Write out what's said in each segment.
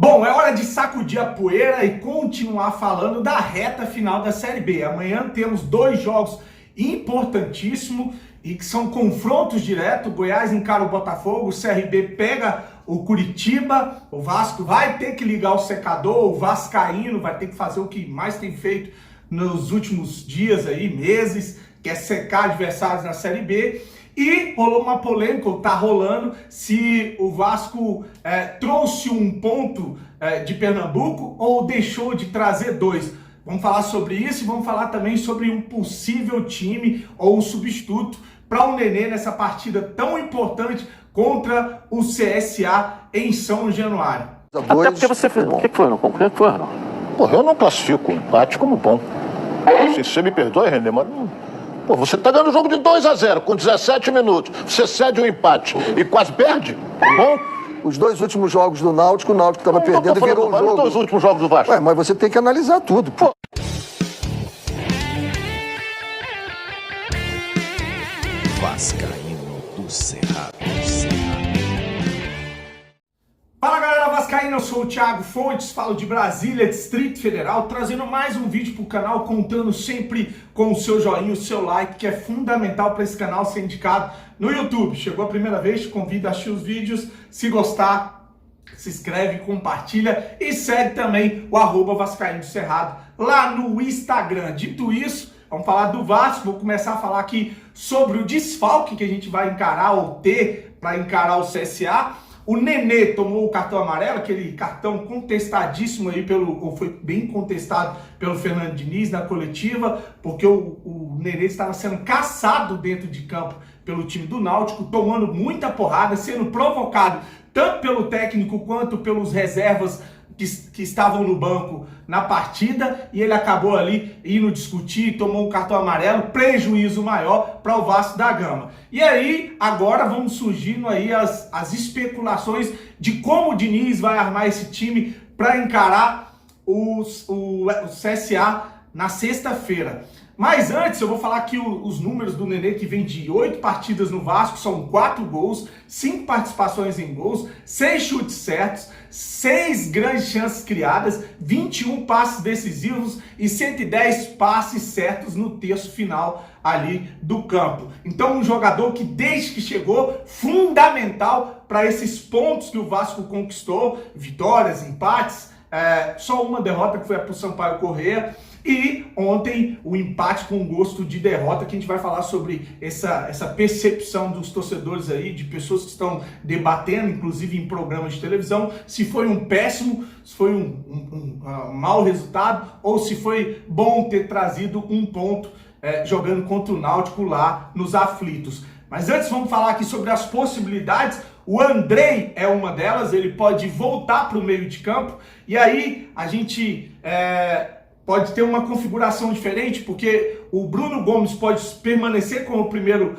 Bom, é hora de sacudir a poeira e continuar falando da reta final da Série B. Amanhã temos dois jogos importantíssimos e que são confrontos diretos. O Goiás encara o Botafogo, o CRB pega o Curitiba, o Vasco vai ter que ligar o secador, o vascaíno vai ter que fazer o que mais tem feito nos últimos dias aí, meses, que é secar adversários na Série B. E rolou uma polêmica, ou tá rolando, se o Vasco trouxe um ponto de Pernambuco ou deixou de trazer dois. Vamos falar sobre isso e vamos falar também sobre um possível time ou um substituto para o Nenê nessa partida tão importante contra o CSA em São Januário. Até porque você fez bom. O que foi, não? Pô, eu não classifico o empate como bom. Se você me perdoe, René, mas pô, você tá ganhando o jogo de 2-0 com 17 minutos. Você cede um empate e quase perde? Bom? Os dois últimos jogos do Náutico, o Náutico estava perdendo e virou o jogo. Os dois últimos jogos do Vasco. Ué, mas você tem que analisar tudo, pô. Vascaíno do Cerrado. Fala galera vascaína, eu sou o Thiago Fontes, falo de Brasília, Distrito Federal, trazendo mais um vídeo pro canal, contando sempre com o seu joinha, o seu like, que é fundamental para esse canal ser indicado no YouTube. Chegou a primeira vez, te convido a assistir os vídeos, se gostar, se inscreve, compartilha e segue também o @Vascaíno do Cerrado lá no Instagram. Dito isso, vamos falar do Vasco, vou começar a falar aqui sobre o desfalque que a gente vai encarar ou ter para encarar o CSA. O Nenê tomou o cartão amarelo, aquele cartão contestadíssimo aí ou foi bem contestado pelo Fernando Diniz na coletiva, porque o Nenê estava sendo caçado dentro de campo pelo time do Náutico, tomando muita porrada, sendo provocado tanto pelo técnico quanto pelos reservas que estavam no banco na partida, e ele acabou ali indo discutir, tomou um cartão amarelo, prejuízo maior para o Vasco da Gama. E aí, agora vamos surgindo aí as especulações de como o Diniz vai armar esse time para encarar o CSA na sexta-feira. Mas antes, eu vou falar aqui os números do Nenê, que vem de 8 partidas no Vasco, são 4 gols, 5 participações em gols, 6 chutes certos, 6 grandes chances criadas, 21 passes decisivos e 110 passes certos no terço final ali do campo. Então, um jogador que desde que chegou, fundamental para esses pontos que o Vasco conquistou, vitórias, empates, só uma derrota que foi a pro Sampaio Corrêa. E ontem o empate com gosto de derrota, que a gente vai falar sobre essa percepção dos torcedores aí, de pessoas que estão debatendo, inclusive em programas de televisão, se foi um péssimo, se foi um mau resultado, ou se foi bom ter trazido um ponto jogando contra o Náutico lá nos aflitos. Mas antes vamos falar aqui sobre as possibilidades. O Andrei é uma delas, ele pode voltar para o meio de campo, e aí a gente pode ter uma configuração diferente, porque o Bruno Gomes pode permanecer como primeiro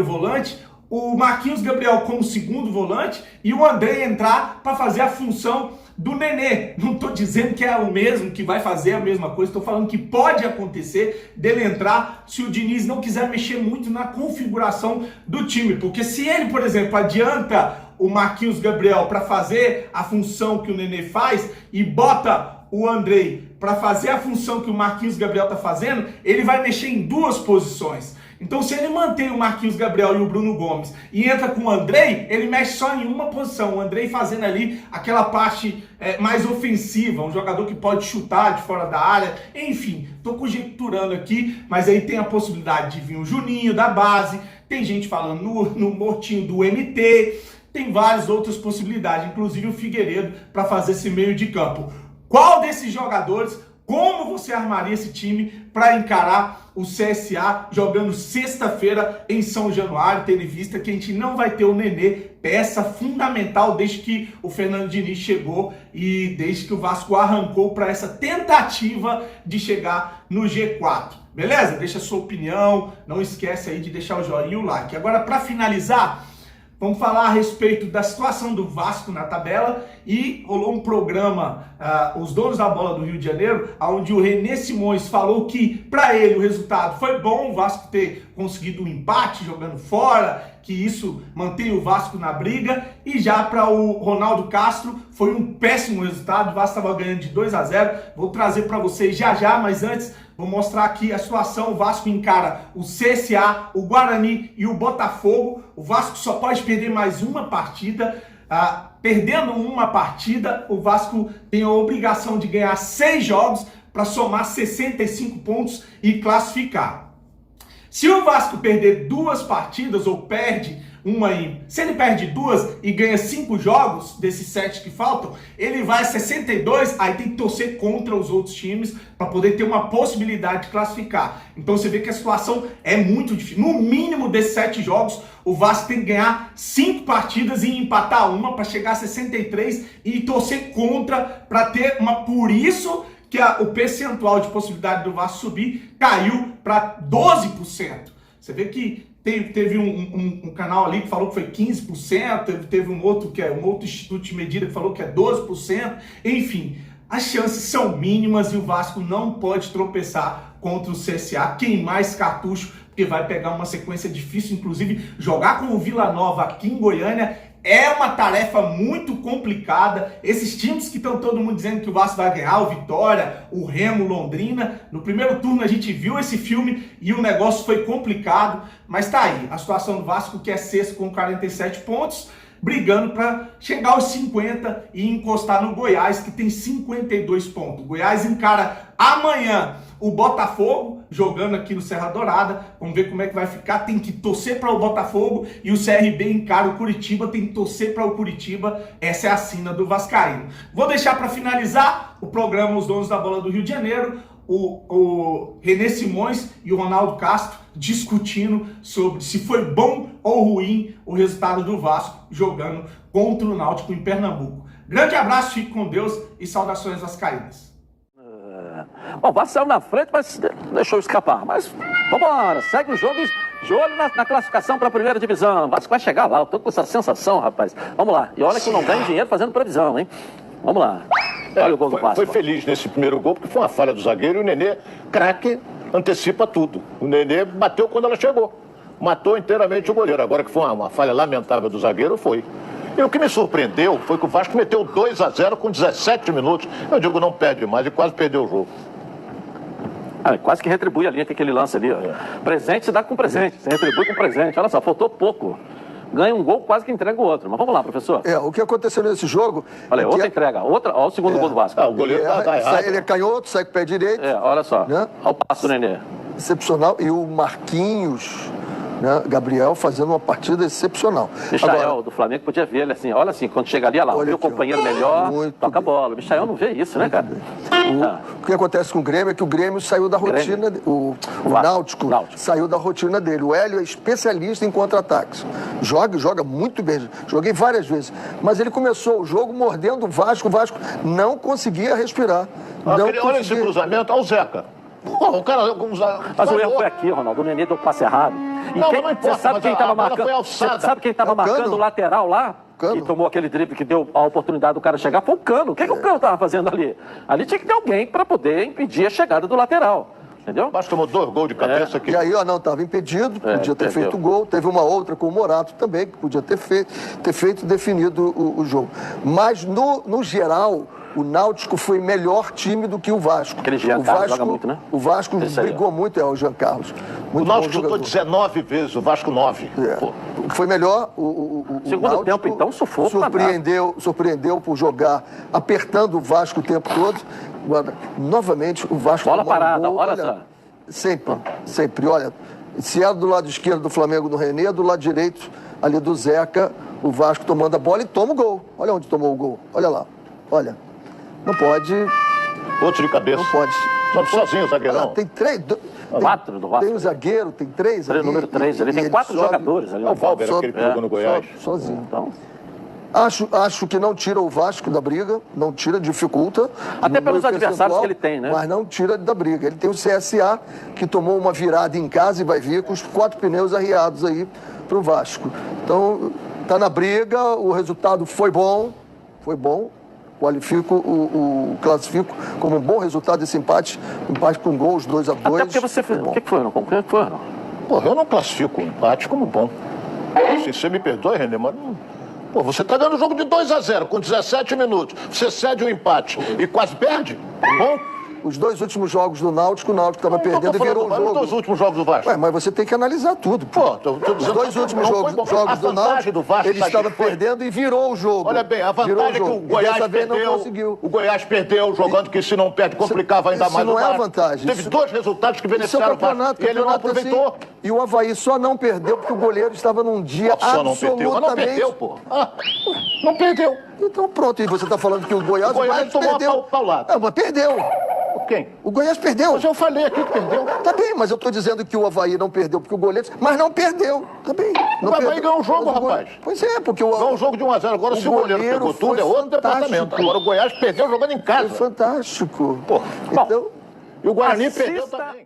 volante, o Marquinhos Gabriel como segundo volante e o Andrei entrar para fazer a função do Nenê. Não estou dizendo que é o mesmo, que vai fazer a mesma coisa, estou falando que pode acontecer dele entrar se o Diniz não quiser mexer muito na configuração do time, porque se ele, por exemplo, adianta o Marquinhos Gabriel para fazer a função que o Nenê faz e bota o Andrei para fazer a função que o Marquinhos Gabriel está fazendo, ele vai mexer em duas posições. Então, se ele mantém o Marquinhos Gabriel e o Bruno Gomes e entra com o Andrei, ele mexe só em uma posição. O Andrei fazendo ali aquela parte mais ofensiva, um jogador que pode chutar de fora da área. Enfim, estou conjecturando aqui, mas aí tem a possibilidade de vir o Juninho da base, tem gente falando no Mortinho do MT, tem várias outras possibilidades, inclusive o Figueiredo para fazer esse meio de campo. Qual desses jogadores, como você armaria esse time para encarar o CSA jogando sexta-feira em São Januário, tendo em vista que a gente não vai ter o Nenê, peça fundamental desde que o Fernando Diniz chegou e desde que o Vasco arrancou para essa tentativa de chegar no G4. Beleza? Deixa a sua opinião, não esquece aí de deixar o joinha e o like. Agora, para finalizar, vamos falar a respeito da situação do Vasco na tabela, e rolou um programa, Os Donos da Bola do Rio de Janeiro, onde o René Simões falou que para ele o resultado foi bom, o Vasco ter conseguido um empate jogando fora, que isso mantém o Vasco na briga. E já para o Ronaldo Castro, foi um péssimo resultado. O Vasco estava ganhando de 2-0. Vou trazer para vocês já, mas antes vou mostrar aqui a situação. O Vasco encara o CSA, o Guarani e o Botafogo. O Vasco só pode perder mais uma partida. Perdendo uma partida, o Vasco tem a obrigação de ganhar 6 jogos para somar 65 pontos e classificar. Se o Vasco perder 2 partidas ou perde uma aí, se ele perde 2 e ganha 5 jogos desses 7 que faltam, ele vai a 62, aí tem que torcer contra os outros times para poder ter uma possibilidade de classificar. Então você vê que a situação é muito difícil. No mínimo desses 7 jogos, o Vasco tem que ganhar 5 partidas e empatar uma para chegar a 63 e torcer contra para ter uma... Por isso que o percentual de possibilidade do Vasco subir caiu para 12%. Você vê que teve um canal ali que falou que foi 15%, teve um outro instituto de medida que falou que é 12%. Enfim, as chances são mínimas e o Vasco não pode tropeçar contra o CSA, queimar esse cartucho, porque vai pegar uma sequência difícil. Inclusive, jogar com o Vila Nova aqui em Goiânia é uma tarefa muito complicada. Esses times que estão todo mundo dizendo que o Vasco vai ganhar, o Vitória, o Remo, Londrina. No primeiro turno a gente viu esse filme e o negócio foi complicado. Mas tá aí, a situação do Vasco, que é sexto com 47 pontos, brigando para chegar aos 50 e encostar no Goiás, que tem 52 pontos. O Goiás encara amanhã o Botafogo, jogando aqui no Serra Dourada. Vamos ver como é que vai ficar. Tem que torcer para o Botafogo. E o CRB encara o Curitiba. Tem que torcer para o Curitiba. Essa é a sina do vascaíno. Vou deixar para finalizar o programa Os Donos da Bola do Rio de Janeiro, o René Simões e o Ronaldo Castro discutindo sobre se foi bom ou ruim o resultado do Vasco jogando contra o Náutico em Pernambuco. Grande abraço, fique com Deus e saudações vascaínas. Bom, o Vasco saiu na frente, mas deixou escapar. Mas vamos embora, segue o jogo de olho na classificação para a primeira divisão. O Vasco vai chegar lá, eu tô com essa sensação, rapaz. Vamos lá, e olha que eu não ganho dinheiro fazendo previsão, hein? Vamos lá. Olha o gol do Vasco. Foi feliz nesse primeiro gol, porque foi uma falha do zagueiro e o Nenê, craque, antecipa tudo. O Nenê bateu quando ela chegou. Matou inteiramente o goleiro. Agora que foi uma falha lamentável do zagueiro, foi. E o que me surpreendeu foi que o Vasco meteu 2-0 com 17 minutos. Eu digo, não perde mais, e quase perdeu o jogo. Quase que retribui a linha que aquele lance ali. Ó. Presente se dá com presente, se retribui com presente. Olha só, faltou pouco. Ganha um gol, quase que entrega o outro. Mas vamos lá, professor. O que aconteceu nesse jogo... Olha, outra entrega. Olha o segundo gol do Vasco. O goleiro tá errado. Ele é canhoto, sai com o pé direito. Olha só. Né? Olha o passo do Nenê. Excepcional. E o Marquinhos, né, Gabriel, fazendo uma partida excepcional. Michael, do Flamengo, podia ver ele assim. Olha assim, quando chega ali, olha lá, vê o companheiro melhor, toca a bola. O Michael não vê isso, né, cara? O que acontece com o Grêmio é que o Grêmio saiu da rotina, o Náutico saiu da rotina dele. O Hélio é especialista em contra-ataques. Joga muito bem. Joguei várias vezes. Mas ele começou o jogo mordendo o Vasco não conseguia respirar. Olha esse cruzamento, olha o Zeca. Pô, o cara... Mas o erro foi aqui, Ronaldo. O Nenê deu o passe errado. E não importa, você sabe quem estava marcando? Você sabe quem estava marcando o lateral lá? E tomou aquele drible que deu a oportunidade do cara chegar? Foi o Cano. O que o Cano estava fazendo ali? Ali tinha que ter alguém para poder impedir a chegada do lateral. Entendeu? Mas tomou 2 gols de cabeça aqui. E aí, não, estava impedido, podia ter feito o gol. Teve uma outra com o Morato também, que podia ter feito definido o jogo. Mas, no geral, o Náutico foi melhor time do que o Vasco. Aquele Jean Carlos joga muito, né? O Vasco brigou muito, o Jean Carlos. O Náutico chutou 19 vezes, o Vasco 9. Foi melhor o segundo Náutico, tempo, então, sufoco. Surpreendeu por jogar apertando o Vasco o tempo todo. Agora, novamente, o Vasco... Bola parada, olha só. Sempre. Olha, se é do lado esquerdo do Flamengo do René, do lado direito ali do Zeca, o Vasco tomando a bola e toma o gol. Olha onde tomou o gol. Olha lá. Olha. Não pode... Outro de cabeça. Não pode. Sozinho o zagueirão. Tem 3... 4 do Vasco. Tem um zagueiro, tem 3 ali. Número 3, ele tem 4 jogadores ali. É o Valber, aquele que jogou no Goiás. Sozinho. Então... Acho que não tira o Vasco da briga, não tira, dificulta. Até pelos adversários que ele tem, né? Mas não tira da briga. Ele tem o CSA, que tomou uma virada em casa e vai vir com os 4 pneus arriados aí pro Vasco. Então, tá na briga, o resultado foi bom. Classifico como um bom resultado esse empate com gols 2-2. Até porque você fez. O que foi, não? Pô, eu não classifico o empate como bom. Assim, você me perdoe, Renê, mas pô, você tá ganhando o jogo de 2-0 com 17 minutos. Você cede um empate e quase perde? Bom. Os dois últimos jogos do Náutico, o Náutico estava perdendo e virou o jogo. Os dois últimos jogos do Vasco. Ué, mas você tem que analisar tudo. Pô, tô os dois últimos jogos do Náutico, ele estava perdendo e virou o jogo. Olha bem, a vantagem é que o Goiás perdeu. O Goiás perdeu jogando que se não perde complicava ainda mais o Vasco. Isso não é a vantagem. Teve dois resultados que beneficiaram o Vasco e ele não aproveitou. Assim, e o Avaí só não perdeu porque o goleiro estava num dia só absolutamente... Mas não perdeu, pô. Não perdeu. Então pronto, e você está falando que o Goiás tomou perdeu. A paulada. Não, mas perdeu. Quem? O Goiás perdeu. Mas eu falei aqui que perdeu. Tá bem, mas eu tô dizendo que o Avaí não perdeu porque o goleiro... Mas não perdeu. Tá bem. O Avaí ganhou o jogo, rapaz. Pois é, porque o... Ganhou o jogo de 1-0. Agora, se o goleiro pegou tudo, é outro departamento. Agora, o Goiás perdeu jogando em casa. Foi fantástico. Pô, então... E o Guarani perdeu também.